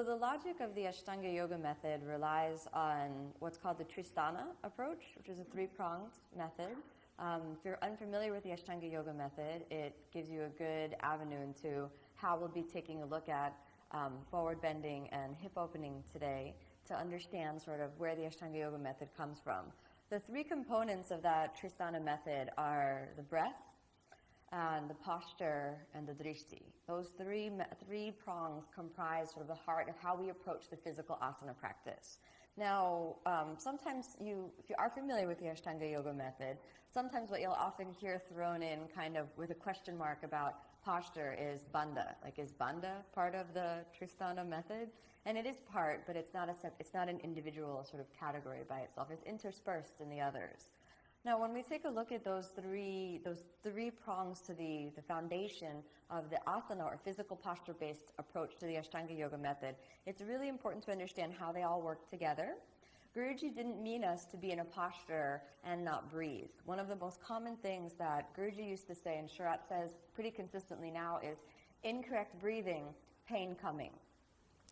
So the logic of the Ashtanga Yoga method relies on what's called the Tristana approach, which is a three-pronged method. If you're unfamiliar with the Ashtanga Yoga method, it gives you a good avenue into how we'll be taking a look at forward bending and hip opening today to understand sort of where the Ashtanga Yoga method comes from. The three components of that Tristana method are the breath, and the posture, and the drishti. Those three prongs comprise sort of the heart of how we approach the physical asana practice. Now, sometimes if you are familiar with the Ashtanga Yoga method, sometimes what you'll often hear thrown in kind of with a question mark about posture is bandha. Like, is bandha part of the Tristana method? And it is part, but it's not an individual sort of category by itself. It's interspersed in the others. Now, when we take a look at those three prongs to the foundation of the asana or physical posture-based approach to the Ashtanga Yoga method, it's really important to understand how they all work together. Guruji didn't mean us to be in a posture and not breathe. One of the most common things that Guruji used to say, and Sharat says pretty consistently now, is incorrect breathing, pain coming.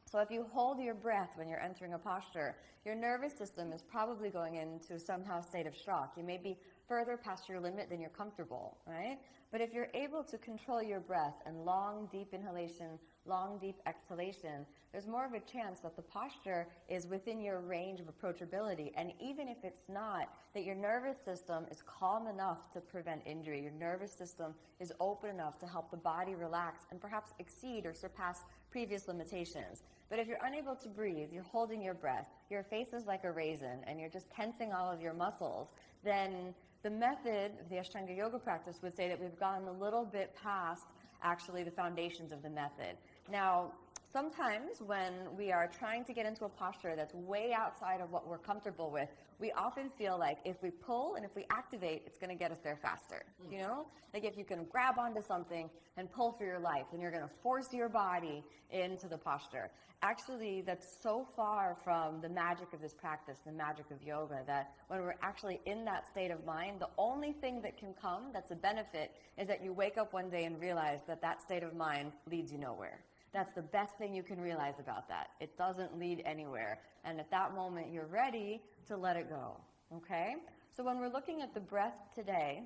So if you hold your breath when you're entering a posture, your nervous system is probably going into somehow state of shock. You may be further past your limit than you're comfortable, right? But if you're able to control your breath and long, deep inhalation, long, deep exhalation, there's more of a chance that the posture is within your range of approachability. And even if it's not, that your nervous system is calm enough to prevent injury. Your nervous system is open enough to help the body relax and perhaps exceed or surpass previous limitations. But if you're unable to breathe, you're holding your breath, your face is like a raisin, and you're just tensing all of your muscles, then the method of the Ashtanga Yoga practice would say that we've gone a little bit past actually the foundations of the method. Now, sometimes when we are trying to get into a posture that's way outside of what we're comfortable with, we often feel like if we pull and if we activate, it's going to get us there faster, you know? Like if you can grab onto something and pull for your life, then you're going to force your body into the posture. Actually, that's so far from the magic of this practice, the magic of yoga, that when we're actually in that state of mind, the only thing that can come that's a benefit is that you wake up one day and realize that that state of mind leads you nowhere. That's the best thing you can realize about that. It doesn't lead anywhere. And at that moment, you're ready to let it go, okay? So when we're looking at the breath today,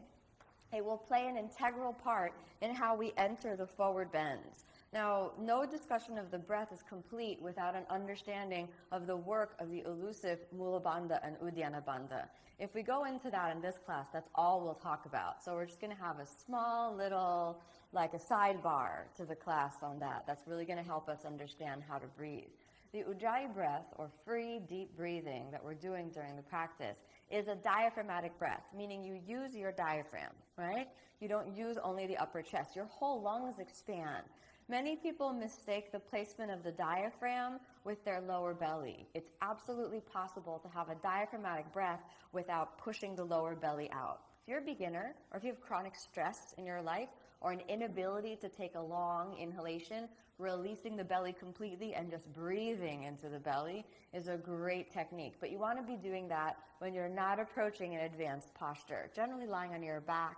it will play an integral part in how we enter the forward bends. Now, no discussion of the breath is complete without an understanding of the work of the elusive Mula Bandha and Uddiyana Bandha. If we go into that in this class, that's all we'll talk about. So we're just going to have a small little, like a sidebar to the class on that. That's really going to help us understand how to breathe. The Ujjayi breath, or free, deep breathing that we're doing during the practice, is a diaphragmatic breath, meaning you use your diaphragm, right? You don't use only the upper chest. Your whole lungs expand. Many people mistake the placement of the diaphragm with their lower belly. It's absolutely possible to have a diaphragmatic breath without pushing the lower belly out. If you're a beginner, or if you have chronic stress in your life, or an inability to take a long inhalation, releasing the belly completely and just breathing into the belly is a great technique. But you want to be doing that when you're not approaching an advanced posture. Generally lying on your back,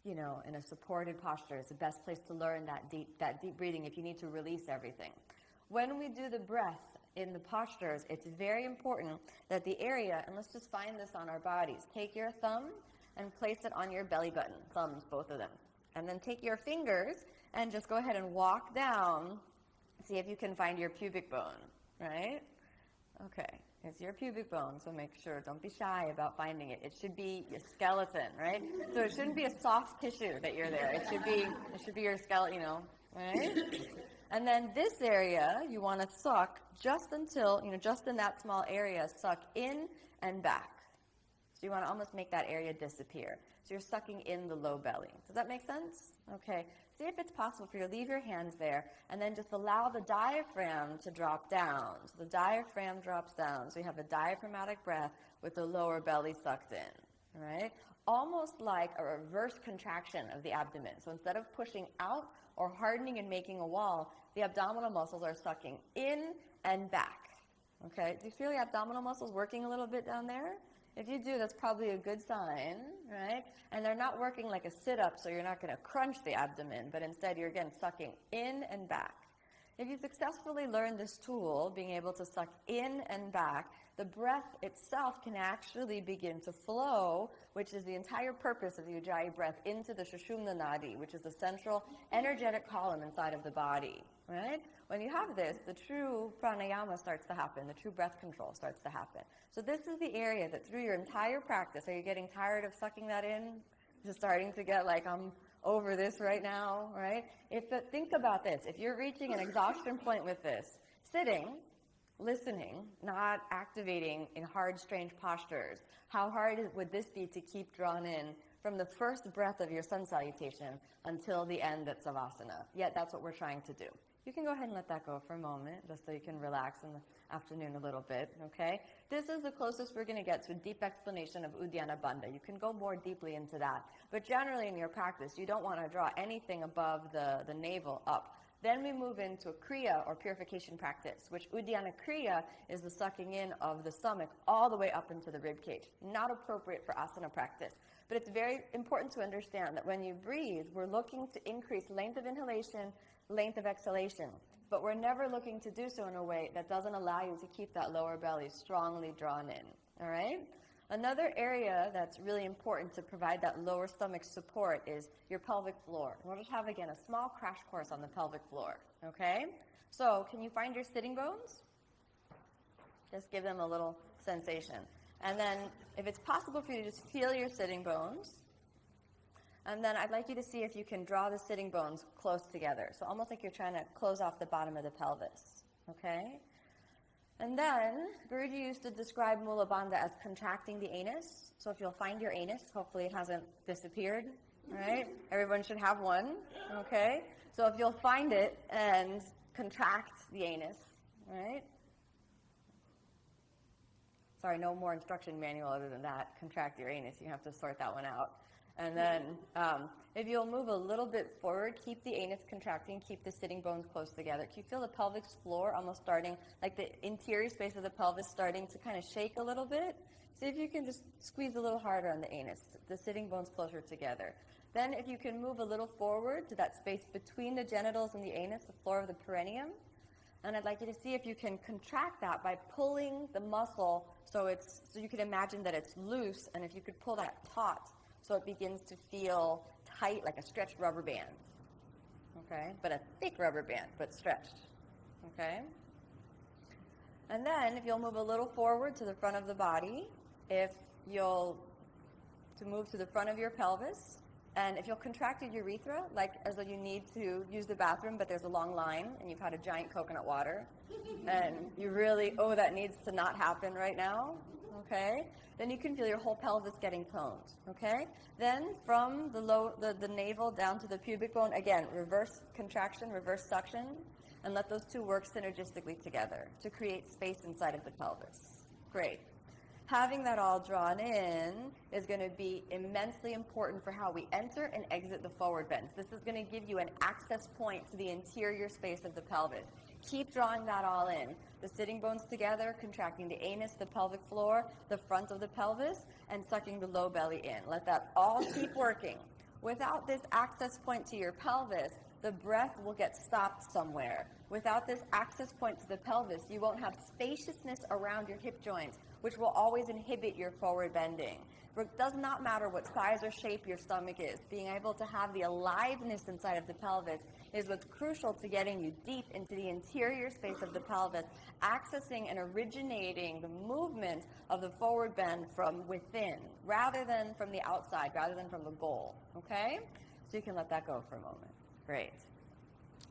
you know, in a supported posture is the best place to learn that deep breathing if you need to release everything. When we do the breath in the postures, it's very important that the area, and let's just find this on our bodies, take your thumb and place it on your belly button, thumbs, both of them. And then take your fingers and just go ahead and walk down, see if you can find your pubic bone, right? Okay, it's your pubic bone, so make sure, don't be shy about finding it. It should be your skeleton, right? So it shouldn't be a soft tissue that you're there. It should be your skeleton, you know, right? And then this area, you want to suck just until, you know, just in that small area, suck in and back. So you want to almost make that area disappear. So you're sucking in the low belly. Does that make sense? Okay. See if it's possible for you to leave your hands there and then just allow the diaphragm to drop down. So the diaphragm drops down. So you have a diaphragmatic breath with the lower belly sucked in, right? Almost like a reverse contraction of the abdomen. So instead of pushing out or hardening and making a wall, the abdominal muscles are sucking in and back. Okay. Do you feel the abdominal muscles working a little bit down there? If you do, that's probably a good sign, right? And they're not working like a sit-up, so you're not going to crunch the abdomen, but instead you're, again, sucking in and back. If you successfully learn this tool, being able to suck in and back, the breath itself can actually begin to flow, which is the entire purpose of the Ujjayi breath, into the Sushumna Nadi, which is the central energetic column inside of the body, right? When you have this, the true pranayama starts to happen, the true breath control starts to happen. So this is the area that through your entire practice, are you getting tired of sucking that in? Just starting to get like, I'm over this right now, right? Think about this. If you're reaching an exhaustion point with this, sitting, listening, not activating in hard, strange postures, how hard would this be to keep drawn in from the first breath of your sun salutation until the end at Savasana? Yet that's what we're trying to do. You can go ahead and let that go for a moment, just so you can relax in the afternoon a little bit, okay? This is the closest we're going to get to a deep explanation of Uddiyana Bandha. You can go more deeply into that. But generally in your practice, you don't want to draw anything above the navel up. Then we move into a Kriya, or purification practice, which Uddiyana Kriya is the sucking in of the stomach all the way up into the rib cage. Not appropriate for asana practice. But it's very important to understand that when you breathe, we're looking to increase length of inhalation, length of exhalation. But we're never looking to do so in a way that doesn't allow you to keep that lower belly strongly drawn in, all right? Another area that's really important to provide that lower stomach support is your pelvic floor. We'll just have, again, a small crash course on the pelvic floor, okay? So can you find your sitting bones? Just give them a little sensation. And then if it's possible for you to just feel your sitting bones, and then I'd like you to see if you can draw the sitting bones close together. So almost like you're trying to close off the bottom of the pelvis, okay? And then Guruji used to describe Mula Bandha as contracting the anus. So if you'll find your anus, hopefully it hasn't disappeared, right? Everyone should have one, okay? So if you'll find it and contract the anus, right? Sorry, no more instruction manual other than that. Contract your anus. You have to sort that one out. And then if you'll move a little bit forward, keep the anus contracting, keep the sitting bones close together. Can you feel the pelvic floor almost starting, like the interior space of the pelvis starting to kind of shake a little bit? See if you can just squeeze a little harder on the anus, the sitting bones closer together. Then if you can move a little forward to that space between the genitals and the anus, the floor of the perineum. And I'd like you to see if you can contract that by pulling the muscle so you can imagine that it's loose, and if you could pull that taut, so it begins to feel tight, like a stretched rubber band, okay? But a thick rubber band, but stretched, okay? And then if you'll move a little forward to the front of the body, to move to the front of your pelvis, and if you'll contract your urethra, like as though you need to use the bathroom, but there's a long line, and you've had a giant coconut water, and you really, that needs to not happen right now, okay? Then you can feel your whole pelvis getting toned, okay? Then from the navel down to the pubic bone, again, reverse contraction, reverse suction, and let those two work synergistically together to create space inside of the pelvis. Great. Having that all drawn in is going to be immensely important for how we enter and exit the forward bends. This is going to give you an access point to the interior space of the pelvis. Keep drawing that all in. The sitting bones together, contracting the anus, the pelvic floor, the front of the pelvis, and sucking the low belly in. Let that all keep working. Without this access point to your pelvis, the breath will get stopped somewhere. Without this access point to the pelvis, you won't have spaciousness around your hip joints, which will always inhibit your forward bending. It does not matter what size or shape your stomach is. Being able to have the aliveness inside of the pelvis is what's crucial to getting you deep into the interior space of the pelvis, accessing and originating the movement of the forward bend from within, rather than from the outside, rather than from the goal, okay? So you can let that go for a moment. Great.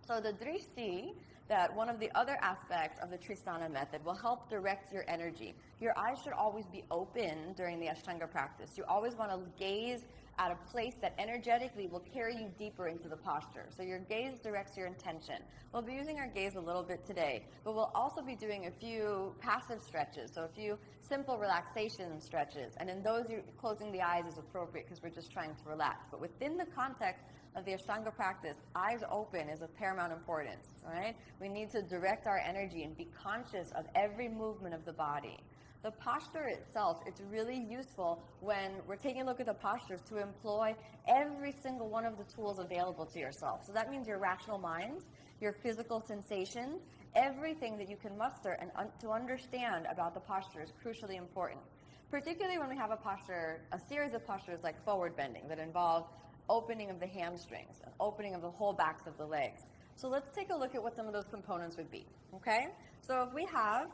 So the drishti, that one of the other aspects of the Tristana method, will help direct your energy. Your eyes should always be open during the Ashtanga practice. You always want to gaze at a place that energetically will carry you deeper into the posture. So your gaze directs your intention. We'll be using our gaze a little bit today, but we'll also be doing a few passive stretches, so a few simple relaxation stretches. And in those, closing the eyes is appropriate because we're just trying to relax. But within the context of the Ashtanga practice, eyes open is of paramount importance, right? We need to direct our energy and be conscious of every movement of the body. the posture itself, it's really useful when we're taking a look at the postures to employ every single one of the tools available to yourself. So that means your rational mind, your physical sensations, everything that you can muster and to understand about the posture is crucially important. Particularly when we have a series of postures like forward bending that involve opening of the hamstrings and opening of the whole backs of the legs. So let's take a look at what some of those components would be, okay? So if we have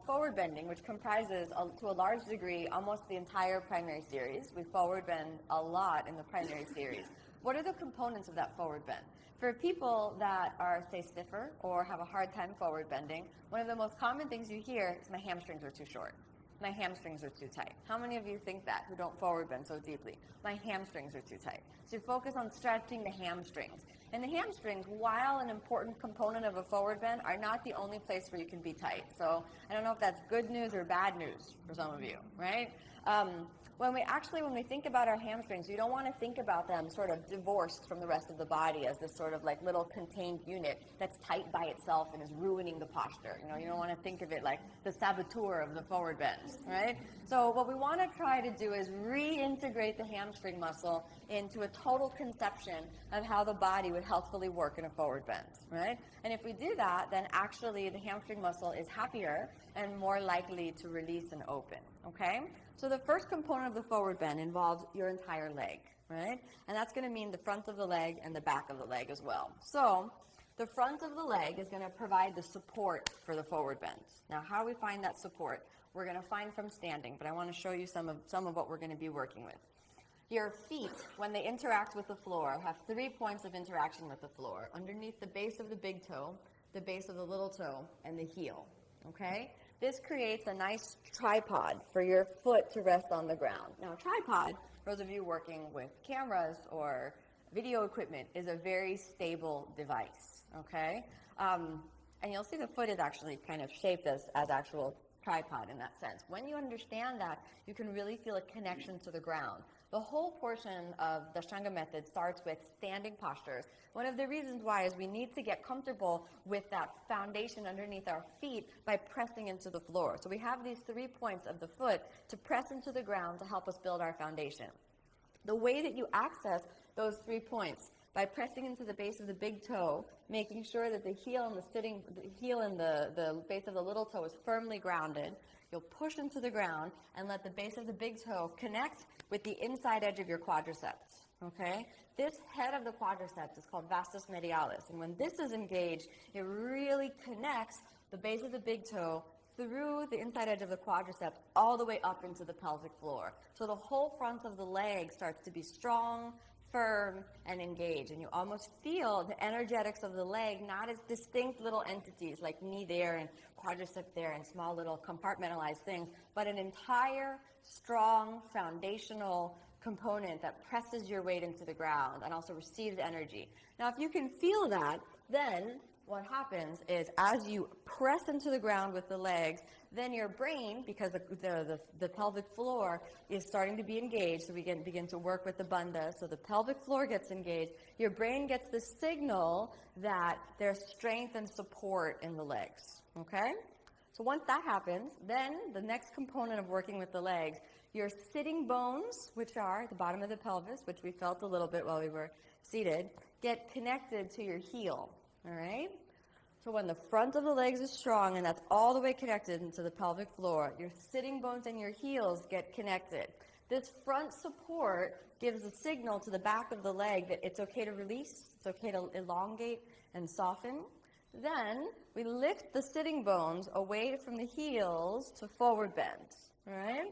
forward bending, which comprises, to a large degree, almost the entire primary series. We forward bend a lot in the primary series. What are the components of that forward bend? For people that are, say, stiffer or have a hard time forward bending, one of the most common things you hear is my hamstrings are too short. My hamstrings are too tight. How many of you think that, who don't forward bend so deeply? My hamstrings are too tight. So you focus on stretching the hamstrings. And the hamstrings, while an important component of a forward bend, are not the only place where you can be tight. So I don't know if that's good news or bad news for some of you, right? When we think about our hamstrings, you don't want to think about them sort of divorced from the rest of the body as this sort of like little contained unit that's tight by itself and is ruining the posture. You don't want to think of it like the saboteur of the forward bends, right? So what we want to try to do is reintegrate the hamstring muscle into a total conception of how the body would healthfully work in a forward bend, right? And if we do that, then actually the hamstring muscle is happier and more likely to release and open, okay? So the first component of the forward bend involves your entire leg, right? And that's going to mean the front of the leg and the back of the leg as well. So the front of the leg is going to provide the support for the forward bend. Now, how we find that support, we're going to find from standing, but I want to show you some of what we're going to be working with. Your feet, when they interact with the floor, have 3 points of interaction with the floor, underneath the base of the big toe, the base of the little toe, and the heel, okay? This creates a nice tripod for your foot to rest on the ground. Now, a tripod, for those of you working with cameras or video equipment, is a very stable device, okay? And you'll see the foot is actually kind of shaped as actual tripod in that sense. When you understand that, you can really feel a connection to the ground. The whole portion of the Ashtanga method starts with standing postures. One of the reasons why is we need to get comfortable with that foundation underneath our feet by pressing into the floor. So we have these 3 points of the foot to press into the ground to help us build our foundation. The way that you access those 3 points by pressing into the base of the big toe, making sure that the heel and the base of the little toe is firmly grounded. You'll push into the ground and let the base of the big toe connect with the inside edge of your quadriceps, okay? This head of the quadriceps is called vastus medialis, and when this is engaged, it really connects the base of the big toe through the inside edge of the quadriceps all the way up into the pelvic floor. So the whole front of the leg starts to be strong, firm, and engaged, and you almost feel the energetics of the leg not as distinct little entities like knee there and quadricep there and small little compartmentalized things, but an entire strong foundational component that presses your weight into the ground and also receives energy. Now, if you can feel that, then what happens is as you press into the ground with the legs, then your brain, because the pelvic floor is starting to be engaged, so we begin to work with the bandha, so the pelvic floor gets engaged, your brain gets the signal that there's strength and support in the legs, okay? So once that happens, then the next component of working with the legs, your sitting bones, which are at the bottom of the pelvis, which we felt a little bit while we were seated, get connected to your heel. All right? So when the front of the legs is strong, and that's all the way connected into the pelvic floor, your sitting bones and your heels get connected. This front support gives a signal to the back of the leg that it's okay to release, it's okay to elongate and soften. Then we lift the sitting bones away from the heels to forward bend. All right?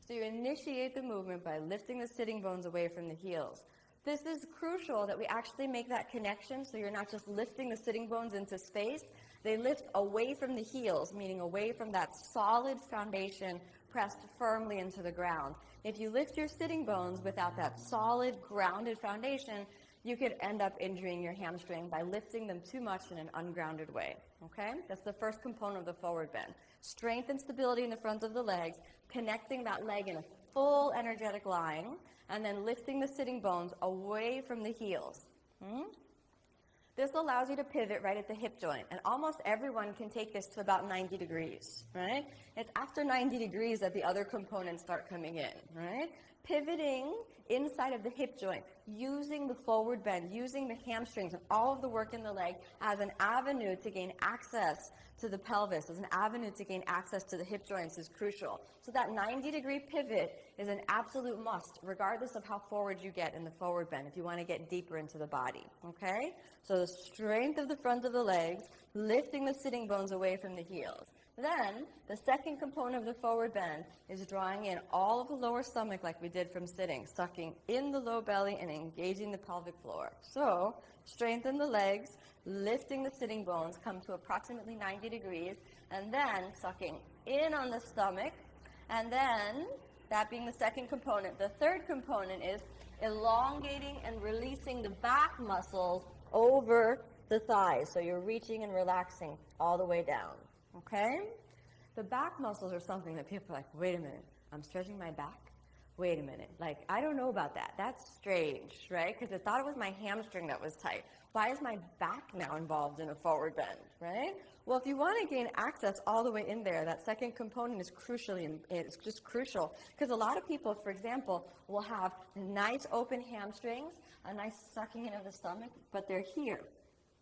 So you initiate the movement by lifting the sitting bones away from the heels. This is crucial that we actually make that connection so you're not just lifting the sitting bones into space. They lift away from the heels, meaning away from that solid foundation pressed firmly into the ground. If you lift your sitting bones without that solid, grounded foundation, you could end up injuring your hamstring by lifting them too much in an ungrounded way, okay? That's the first component of the forward bend. Strength and stability in the front of the legs, connecting that leg in a full energetic line, and then lifting the sitting bones away from the heels. This allows you to pivot right at the hip joint, and almost everyone can take this to about 90 degrees, right? It's after 90 degrees that the other components start coming in, right? Pivoting inside of the hip joint, using the forward bend, using the hamstrings and all of the work in the leg as an avenue to gain access to the pelvis, as an avenue to gain access to the hip joints is crucial. So that 90-degree pivot is an absolute must, regardless of how forward you get in the forward bend, if you want to get deeper into the body, okay? So the strength of the front of the legs, lifting the sitting bones away from the heels. Then, the second component of the forward bend is drawing in all of the lower stomach like we did from sitting, sucking in the low belly and engaging the pelvic floor. So, strengthen the legs, lifting the sitting bones, come to approximately 90 degrees, and then sucking in on the stomach, and then, that being the second component, the third component is elongating and releasing the back muscles over the thighs. So you're reaching and relaxing all the way down. Okay? The back muscles are something that people are like, wait a minute, I'm stretching my back? Wait a minute, like, I don't know about that. That's strange, right? Because I thought it was my hamstring that was tight. Why is my back now involved in a forward bend, right? Well, if you want to gain access all the way in there, that second component is it's just crucial. Because a lot of people, for example, will have nice open hamstrings, a nice sucking in of the stomach, but they're here,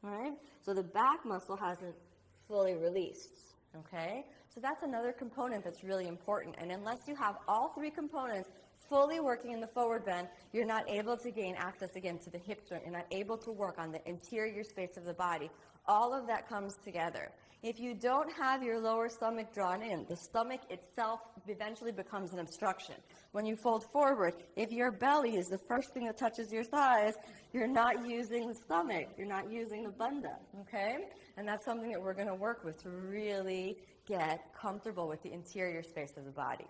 right? So the back muscle hasn't fully released, okay? So that's another component that's really important. And unless you have all three components fully working in the forward bend, you're not able to gain access again to the hip joint. You're not able to work on the interior space of the body. All of that comes together. If you don't have your lower stomach drawn in, the stomach itself eventually becomes an obstruction. When you fold forward, if your belly is the first thing that touches your thighs, you're not using the stomach. You're not using the bandha, okay? And that's something that we're going to work with to really get comfortable with the interior space of the body.